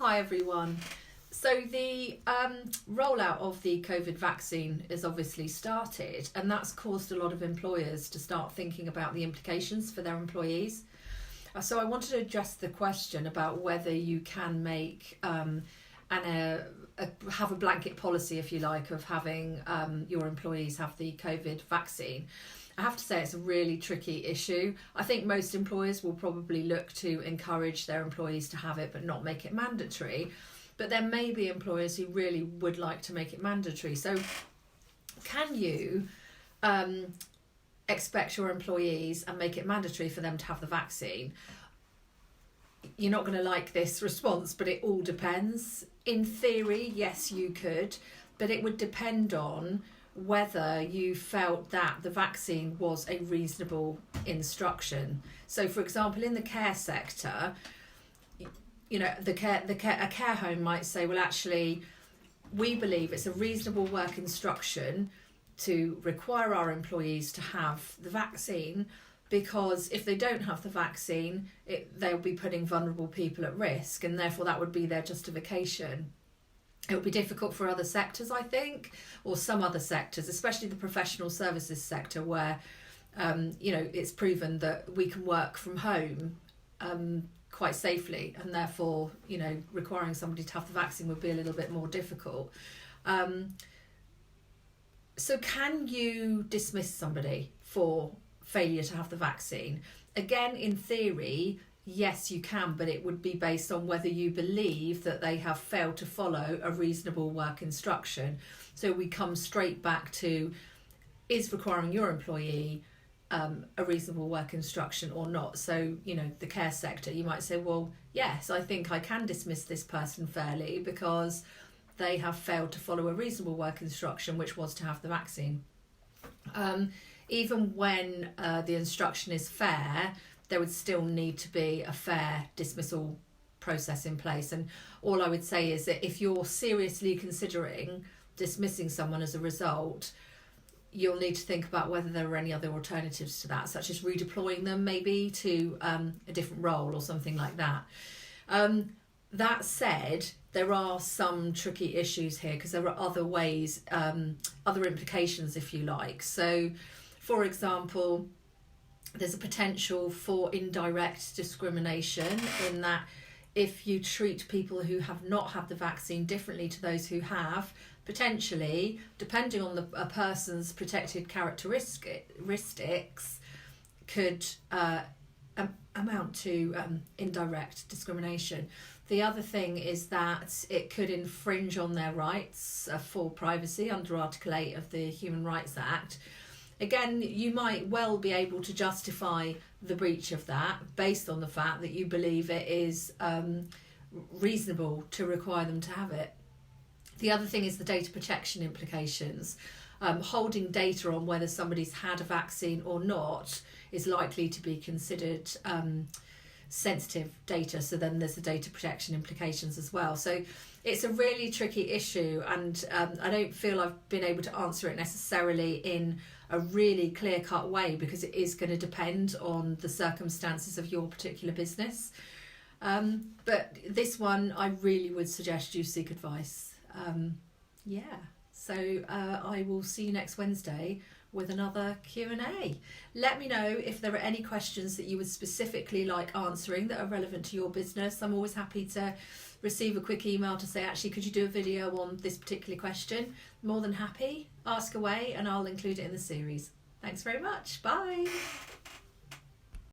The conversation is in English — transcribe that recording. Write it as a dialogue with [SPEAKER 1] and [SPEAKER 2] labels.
[SPEAKER 1] Hi everyone. So the rollout of the COVID vaccine is obviously started, and that's caused a lot of employers to start thinking about the implications for their employees. So I wanted to address the question about whether you can make have a blanket policy, if you like, of having your employees have the COVID vaccine. I have to say it's a really tricky issue. I think most employers will probably look to encourage their employees to have it but not make it mandatory. But there may be employers who really would like to make it mandatory. So can you expect your employees and make it mandatory for them to have the vaccine? You're not going to like this response, but it all depends. In theory, yes, you could, but it would depend on whether you felt that the vaccine was a reasonable instruction. So, for example, in the care sector, you know, a care home might say, well, actually, we believe it's a reasonable work instruction to require our employees to have the vaccine, because if they don't have the vaccine, they'll be putting vulnerable people at risk, and therefore that would be their justification. It would be difficult for other sectors, I think, or some other sectors, especially the professional services sector, where it's proven that we can work from home quite safely, and therefore, requiring somebody to have the vaccine would be a little bit more difficult. So can you dismiss somebody for failure to have the vaccine? Again, in theory, yes, you can, but it would be based on whether you believe that they have failed to follow a reasonable work instruction. So we come straight back to, is requiring your employee a reasonable work instruction or not? So, the care sector, you might say, well, yes, I think I can dismiss this person fairly because they have failed to follow a reasonable work instruction, which was to have the vaccine. Even when the instruction is fair, there would still need to be a fair dismissal process in place. And all I would say is that if you're seriously considering dismissing someone as a result, you'll need to think about whether there are any other alternatives to that, such as redeploying them maybe to a different role or something like that. That said, there are some tricky issues here because there are other ways, other implications, if you like. So, for example, there's a potential for indirect discrimination in that if you treat people who have not had the vaccine differently to those who have, potentially, depending on a person's protected characteristics, could amount to indirect discrimination. The other thing is that it could infringe on their rights for privacy under Article 8 of the Human Rights Act. Again, you might well be able to justify the breach of that based on the fact that you believe it is reasonable to require them to have it. The other thing is the data protection implications. Holding data on whether somebody's had a vaccine or not is likely to be considered sensitive data, so then there's the data protection implications as well. So it's a really tricky issue, and I don't feel I've been able to answer it necessarily in a really clear-cut way because it is going to depend on the circumstances of your particular business. But this one, I really would suggest you seek advice. So I will see you next Wednesday with another Q&A. Let me know if there are any questions that you would specifically like answering that are relevant to your business. I'm always happy to receive a quick email to say, actually, could you do a video on this particular question? More than happy. Ask away and I'll include it in the series. Thanks very much. Bye.